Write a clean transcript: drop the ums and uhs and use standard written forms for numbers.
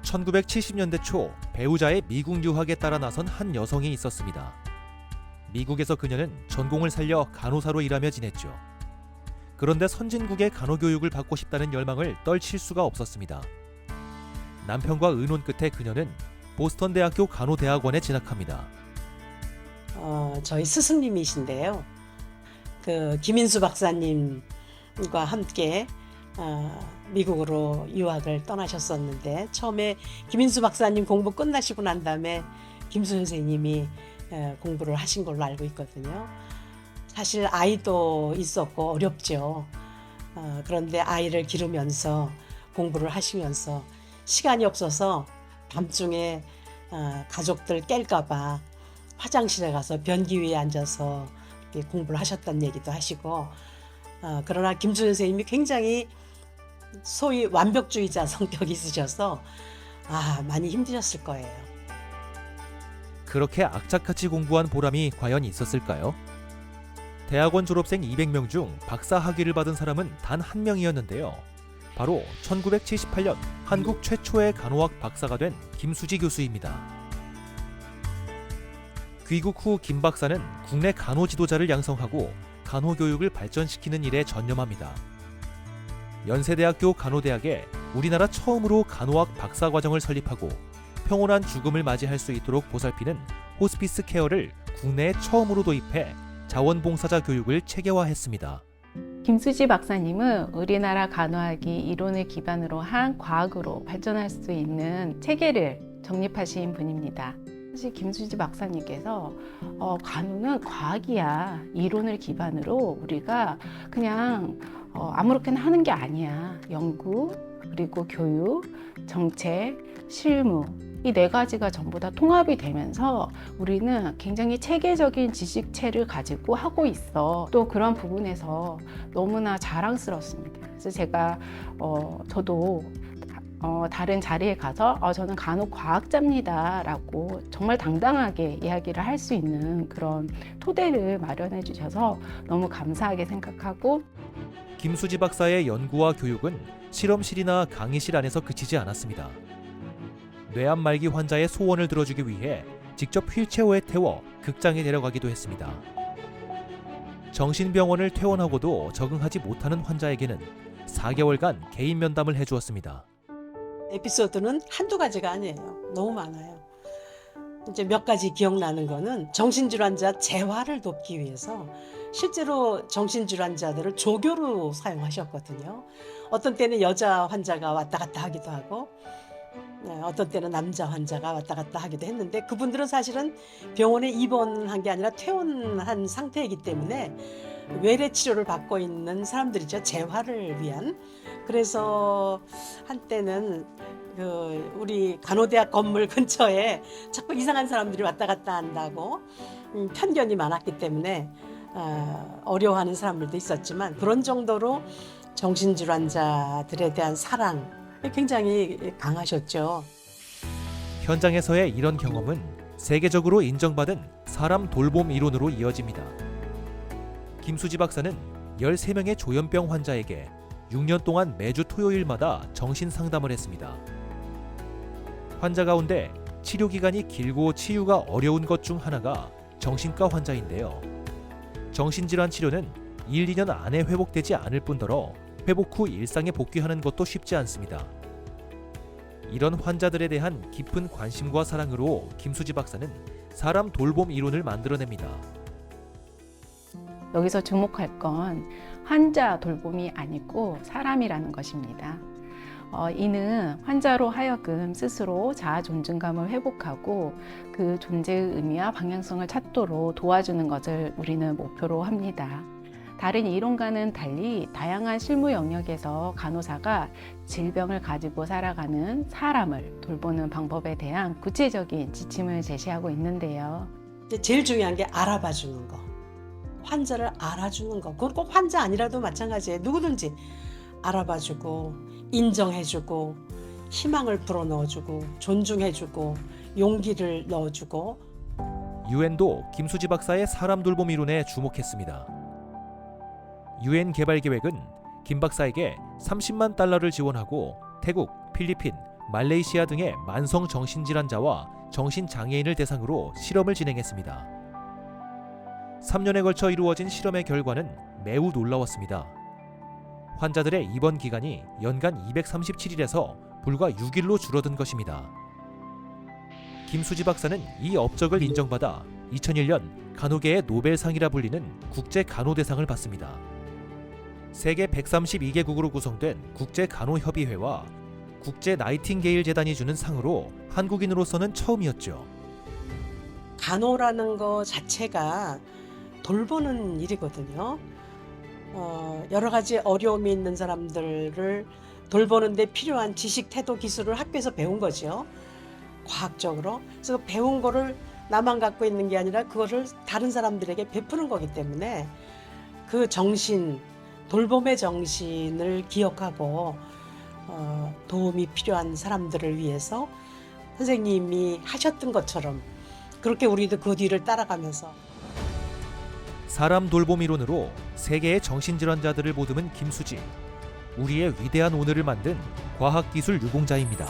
1970년대 초 배우자의 미국 유학에 따라 나선 한 여성이 있었습니다. 미국에서 그녀는 전공을 살려 간호사로 일하며 지냈죠. 그런데 선진국의 간호교육을 받고 싶다는 열망을 떨칠 수가 없었습니다. 남편과 의논 끝에 그녀는 보스턴 대학교 간호대학원에 진학합니다. 저희 스승님이신데요. 김인수 박사님과 함께 미국으로 유학을 떠나셨었는데, 처음에 김인수 박사님 공부 끝나시고 난 다음에 김수 선생님이 공부를 하신 걸로 알고 있거든요. 사실 아이도 있었고 어렵죠. 그런데 아이를 기르면서 공부를 하시면서 시간이 없어서 밤중에 가족들 깰까봐 화장실에 가서 변기 위에 앉아서 이렇게 공부를 하셨다는 얘기도 하시고, 그러나 김수 선생님이 굉장히 소위 완벽주의자 성격이 있으셔서 많이 힘드셨을 거예요. 그렇게 악착같이 공부한 보람이 과연 있었을까요? 대학원 졸업생 200명 중 박사 학위를 받은 사람은 단 한 명이었는데요. 바로 1978년 한국 최초의 간호학 박사가 된 김수지 교수입니다. 귀국 후 김 박사는 국내 간호 지도자를 양성하고 간호 교육을 발전시키는 일에 전념합니다. 연세대학교 간호대학에 우리나라 처음으로 간호학 박사 과정을 설립하고 평온한 죽음을 맞이할 수 있도록 보살피는 호스피스 케어를 국내에 처음으로 도입해 자원봉사자 교육을 체계화했습니다. 김수지 박사님은 우리나라 간호학이 이론을 기반으로 한 과학으로 발전할 수 있는 체계를 정립하신 분입니다. 사실 김수지 박사님께서 간호는 과학이야, 이론을 기반으로 우리가 그냥 아무렇게나 하는 게 아니야. 연구, 그리고 교육, 정책, 실무, 이 네 가지가 전부 다 통합이 되면서 우리는 굉장히 체계적인 지식체를 가지고 하고 있어. 또 그런 부분에서 너무나 자랑스럽습니다. 그래서 제가 저도 다른 자리에 가서 저는 간호과학자입니다 라고 정말 당당하게 이야기를 할 수 있는 그런 토대를 마련해 주셔서 너무 감사하게 생각하고, 김수지 박사의 연구와 교육은 실험실이나 강의실 안에서 그치지 않았습니다. 뇌암 말기 환자의 소원을 들어주기 위해 직접 휠체어에 태워 극장에 데려가기도 했습니다. 정신병원을 퇴원하고도 적응하지 못하는 환자에게는 4개월간 개인 면담을 해주었습니다. 에피소드는 한두 가지가 아니에요. 너무 많아요. 이제 몇 가지 기억나는 거는, 정신질환자 재활을 돕기 위해서 실제로 정신질환자들을 조교로 사용하셨거든요. 어떤 때는 여자 환자가 왔다 갔다 하기도 하고, 어떤 때는 남자 환자가 왔다 갔다 하기도 했는데, 그분들은 사실은 병원에 입원한 게 아니라 퇴원한 상태이기 때문에 외래 치료를 받고 있는 사람들이죠. 재활을 위한. 그래서 한때는 우리 간호대학 건물 근처에 자꾸 이상한 사람들이 왔다 갔다 한다고 편견이 많았기 때문에 어려워하는 사람들도 있었지만, 그런 정도로 정신질환자들에 대한 사랑 굉장히 강하셨죠. 현장에서의 이런 경험은 세계적으로 인정받은 사람 돌봄 이론으로 이어집니다. 김수지 박사는 13명의 조현병 환자에게 6년 동안 매주 토요일마다 정신 상담을 했습니다. 환자 가운데 치료 기간이 길고 치유가 어려운 것 중 하나가 정신과 환자인데요. 정신질환 치료는 1, 2년 안에 회복되지 않을 뿐더러 회복 후 일상에 복귀하는 것도 쉽지 않습니다. 이런 환자들에 대한 깊은 관심과 사랑으로 김수지 박사는 사람 돌봄 이론을 만들어냅니다. 여기서 주목할 건 환자 돌봄이 아니고 사람이라는 것입니다. 이는 환자로 하여금 스스로 자아 존중감을 회복하고 그 존재의 의미와 방향성을 찾도록 도와주는 것을 우리는 목표로 합니다. 다른 이론과는 달리 다양한 실무 영역에서 간호사가 질병을 가지고 살아가는 사람을 돌보는 방법에 대한 구체적인 지침을 제시하고 있는데요. 제일 중요한 게 알아봐 주는 거. 환자를 알아주는 거. 그건 꼭 환자 아니라도 마찬가지예요. 누구든지 알아봐주고, 인정해주고, 희망을 불어넣어주고, 존중해주고, 용기를 넣어주고. 유엔도 김수지 박사의 사람 돌봄 이론에 주목했습니다. 유엔 개발 계획은 김 박사에게 $30만 지원하고 태국, 필리핀, 말레이시아 등의 만성 정신질환자와 정신장애인을 대상으로 실험을 진행했습니다. 3년에 걸쳐 이루어진 실험의 결과는 매우 놀라웠습니다. 환자들의 입원 기간이 연간 237일에서 불과 6일로 줄어든 것입니다. 김수지 박사는 이 업적을 인정받아 2001년 간호계의 노벨상이라 불리는 국제간호대상을 받습니다. 세계 132개국으로 구성된 국제간호협의회와 국제 나이팅게일 재단이 주는 상으로 한국인으로서는 처음이었죠. 간호라는 거 자체가 돌보는 일이거든요. 여러 가지 어려움이 있는 사람들을 돌보는데 필요한 지식, 태도, 기술을 학교에서 배운 거죠. 과학적으로. 그래서 배운 거를 나만 갖고 있는 게 아니라 그거를 다른 사람들에게 베푸는 거기 때문에 그 정신, 돌봄의 정신을 기억하고 도움이 필요한 사람들을 위해서 선생님이 하셨던 것처럼 그렇게 우리도 그 뒤를 따라가면서 사람 돌봄 이론으로 세계의 정신질환자들을 보듬은 김수지. 우리의 위대한 오늘을 만든 과학기술 유공자입니다.